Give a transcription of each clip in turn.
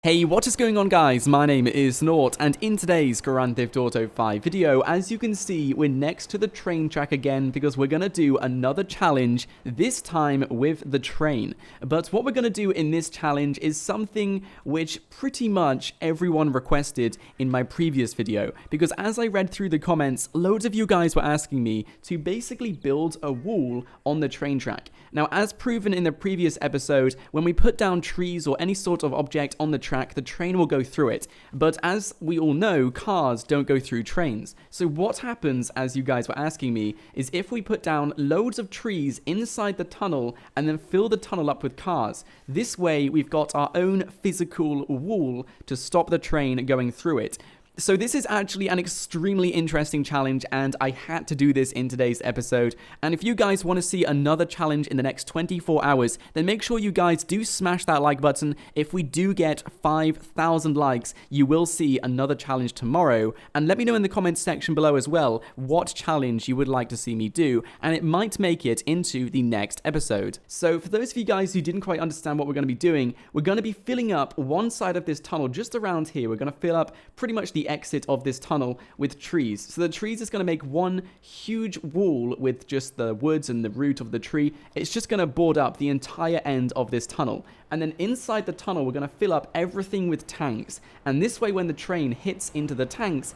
Hey, what is going on guys? My name is Nort, and in today's Grand Theft Auto 5 video, as you can see, we're next to the train track again because we're gonna do another challenge, this time with the train. But what we're gonna do in this challenge is something which pretty much everyone requested in my previous video, because as I read through the comments, loads of you guys were asking me to basically build a wall on the train track. Now, as proven in the previous episode, when we put down trees or any sort of object on the track, the train will go through it. But as we all know, cars don't go through trains. So what happens, as you guys were asking me, is if we put down loads of trees inside the tunnel and then fill the tunnel up with cars. This way, we've got our own physical wall to stop the train going through it. So this is actually an extremely interesting challenge, and I had to do this in today's episode. And if you guys want to see another challenge in the next 24 hours, then make sure you guys do smash that like button. If we do get 5,000 likes, you will see another challenge tomorrow. And let me know in the comments section below as well what challenge you would like to see me do, and it might make it into the next episode. So for those of you guys who didn't quite understand what we're going to be doing, we're going to be filling up one side of this tunnel just around here. We're going to fill up pretty much the exit of this tunnel with trees. So the trees is going to make one huge wall with just the woods and the root of the tree. It's just going to board up the entire end of this tunnel. And then inside the tunnel, we're going to fill up everything with tanks. And this way, when the train hits into the tanks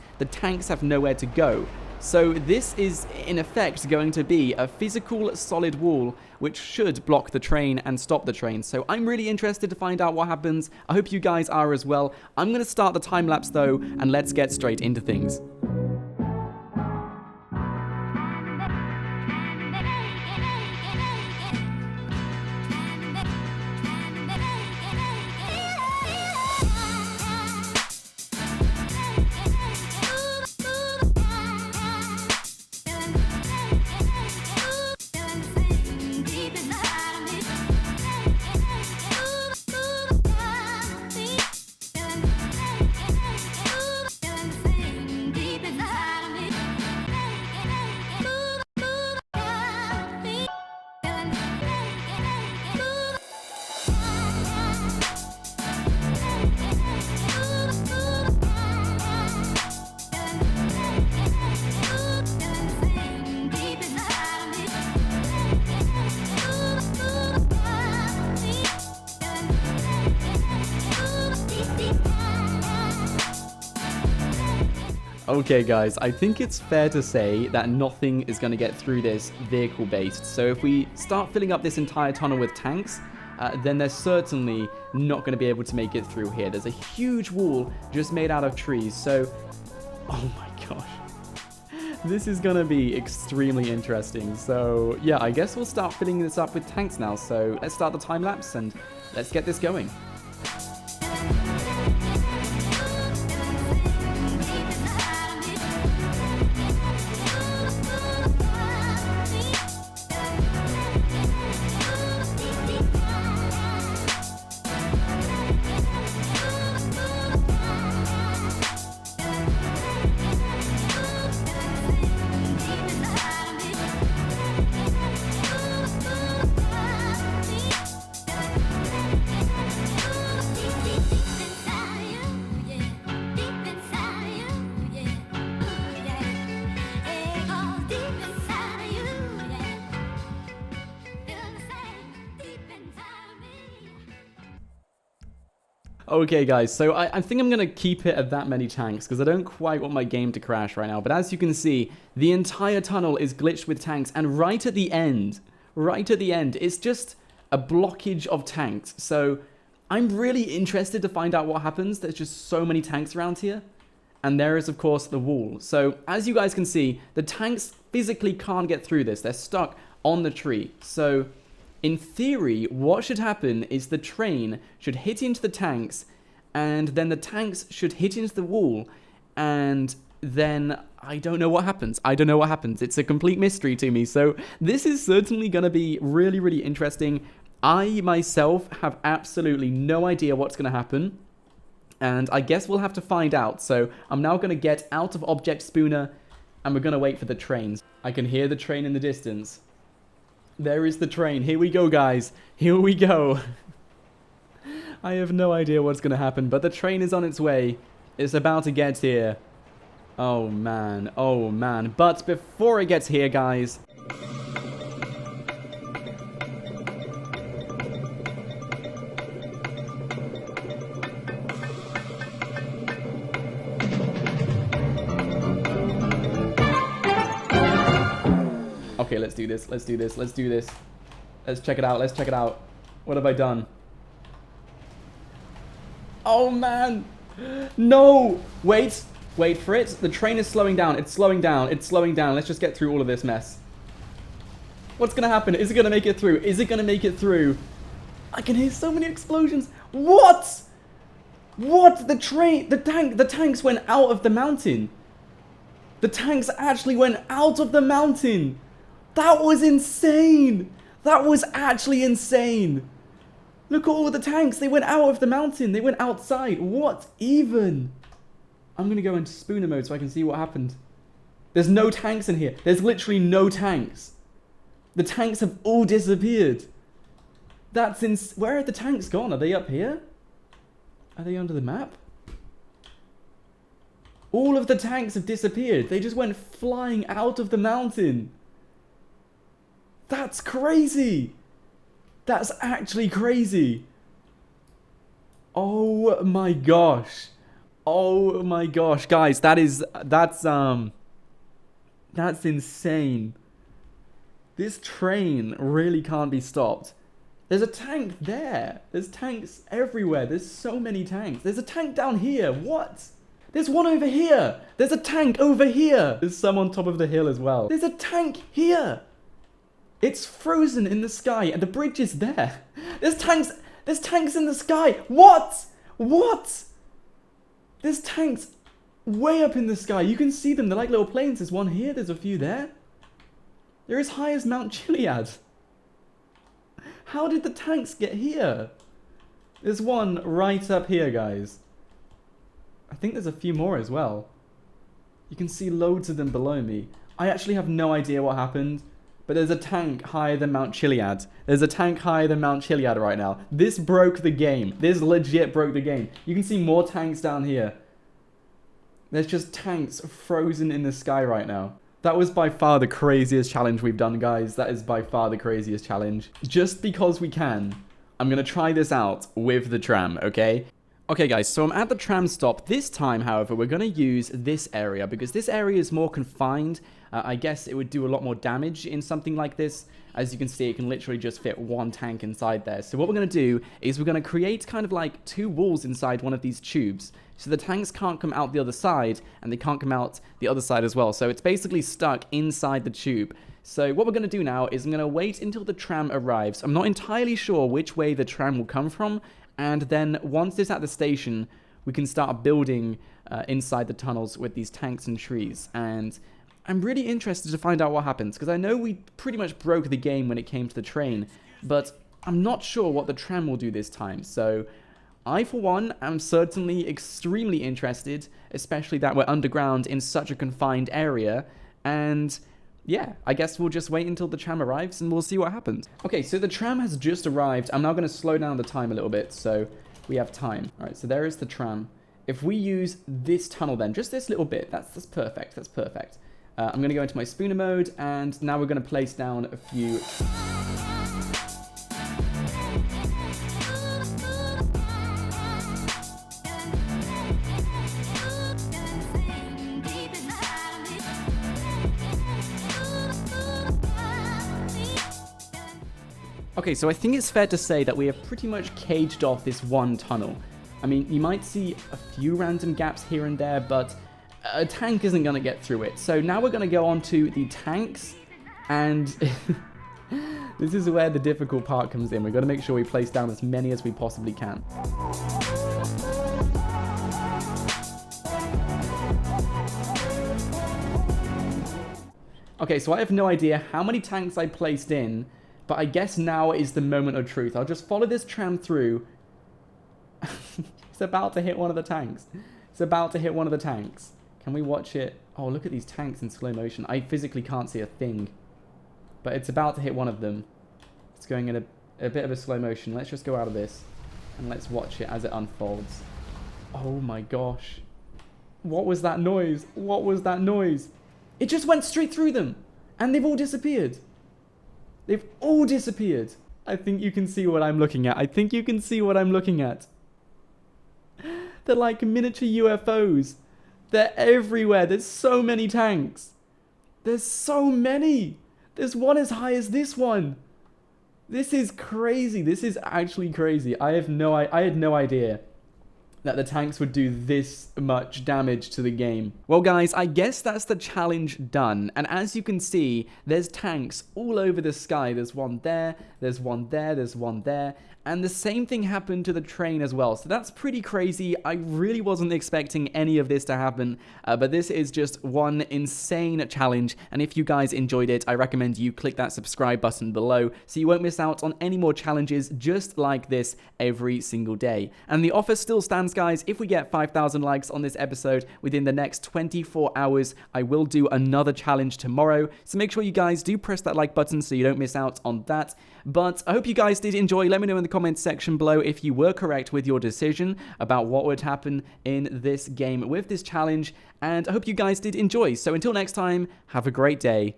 have nowhere to go. So this is, in effect, going to be a physical solid wall which should block the train and stop the train. So I'm really interested to find out what happens. I hope you guys are as well. I'm going to start the time lapse though, and let's get straight into things. Okay guys, I think it's fair to say that nothing is going to get through this vehicle based. So if we start filling up this entire tunnel with tanks, then they're certainly not going to be able to make it through here. There's a huge wall just made out of trees. So, oh my gosh. This is going to be extremely interesting. So yeah, I guess we'll start filling this up with tanks now. So let's start the time lapse and let's get this going. Okay guys, so I think I'm going to keep it at that many tanks because I don't quite want my game to crash right now. But as you can see, the entire tunnel is glitched with tanks, and right at the end, it's just a blockage of tanks. So I'm really interested to find out what happens. There's just so many tanks around here. And there is, of course, the wall. So as you guys can see, the tanks physically can't get through this. They're stuck on the tree. So in theory, what should happen is the train should hit into the tanks, and then the tanks should hit into the wall, and then I don't know what happens. It's a complete mystery to me. So this is certainly going to be really, really interesting. I myself have absolutely no idea what's going to happen, and I guess we'll have to find out. So I'm now going to get out of Object Spooner, and we're going to wait for the trains. I can hear the train in the distance. There is the train. Here we go, guys. Here we go. I have no idea what's going to happen, but the train is on its way. It's about to get here. Oh, man. Oh, man. But before it gets here, guys... Okay, let's do this. Let's do this. Let's do this. Let's check it out. Let's check it out. What have I done? Oh, man. No. Wait. Wait for it. The train is slowing down. It's slowing down. It's slowing down. Let's just get through all of this mess. What's going to happen? Is it going to make it through? Is it going to make it through? I can hear so many explosions. What? What? The train, the tanks went out of the mountain. The tanks actually went out of the mountain. That was insane. That was actually insane. Look at all the tanks. They went out of the mountain. They went outside. What even? I'm going to go into spooner mode so I can see what happened. There's no tanks in here. There's literally no tanks. The tanks have all disappeared. That's where are the tanks gone? Are they up here? Are they under the map? All of the tanks have disappeared. They just went flying out of the mountain. That's crazy. That's actually crazy. Oh my gosh. Oh my gosh, guys, that's insane. This train really can't be stopped. There's a tank there. There's tanks everywhere. There's so many tanks. There's a tank down here. What? There's one over here. There's a tank over here. There's some on top of the hill as well. There's a tank here. It's frozen in the sky and the bridge is there. There's tanks in the sky. What? What? There's tanks way up in the sky. You can see them. They're like little planes. There's one here. There's a few there. They're as high as Mount Chiliad. How did the tanks get here? There's one right up here, guys. I think there's a few more as well. You can see loads of them below me. I actually have no idea what happened. But there's a tank higher than Mount Chiliad. There's a tank higher than Mount Chiliad right now. This broke the game. This legit broke the game. You can see more tanks down here. There's just tanks frozen in the sky right now. That was by far the craziest challenge we've done, guys. That is by far the craziest challenge. Just because we can, I'm going to try this out with the tram, okay? Okay, guys, so I'm at the tram stop. This time, however, we're going to use this area because this area is more confined. I guess it would do a lot more damage in something like this. As you can see, it can literally just fit one tank inside there. So what we're going to do is we're going to create kind of like two walls inside one of these tubes. So the tanks can't come out the other side, and they can't come out the other side as well. So it's basically stuck inside the tube. So what we're going to do now is I'm going to wait until the tram arrives. I'm not entirely sure which way the tram will come from. And then once it's at the station, we can start building inside the tunnels with these tanks and trees. And I'm really interested to find out what happens, because I know we pretty much broke the game when it came to the train, but I'm not sure what the tram will do this time. So I, for one, am certainly extremely interested, especially that we're underground in such a confined area. And yeah, I guess we'll just wait until the tram arrives and we'll see what happens. Okay, so the tram has just arrived. I'm now going to slow down the time a little bit so we have time. All right, so there is the tram. If we use this tunnel then, just this little bit, that's perfect, that's perfect. I'm going to go into my spooner mode, and now we're going to place down a few... Okay, so I think it's fair to say that we have pretty much caged off this one tunnel. I mean, you might see a few random gaps here and there, but a tank isn't going to get through it. So now we're going to go on to the tanks, and this is where the difficult part comes in. We've got to make sure we place down as many as we possibly can. Okay, so I have no idea how many tanks I placed in, but I guess now is the moment of truth. I'll just follow this tram through. It's about to hit one of the tanks. It's about to hit one of the tanks. Can we watch it? Oh, look at these tanks in slow motion. I physically can't see a thing. But it's about to hit one of them. It's going in a bit of a slow motion. Let's just go out of this. And let's watch it as it unfolds. Oh my gosh. What was that noise? What was that noise? It just went straight through them. And they've all disappeared. They've all disappeared. I think you can see what I'm looking at. I think you can see what I'm looking at. They're like miniature UFOs. They're everywhere. There's so many tanks. There's so many. There's one as high as this one. This is crazy. This is actually crazy. I had no idea that the tanks would do this much damage to the game. Well guys, I guess that's the challenge done. And as you can see, there's tanks all over the sky. There's one there, there's one there, there's one there. And the same thing happened to the train as well. So that's pretty crazy. I really wasn't expecting any of this to happen. But this is just one insane challenge. And if you guys enjoyed it, I recommend you click that subscribe button below so you won't miss out on any more challenges just like this every single day. And the offer still stands, guys. If we get 5,000 likes on this episode within the next 24 hours, I will do another challenge tomorrow. So make sure you guys do press that like button so you don't miss out on that. But I hope you guys did enjoy. Let me know in the comments section below if you were correct with your decision about what would happen in this game with this challenge. And I hope you guys did enjoy. So until next time, have a great day.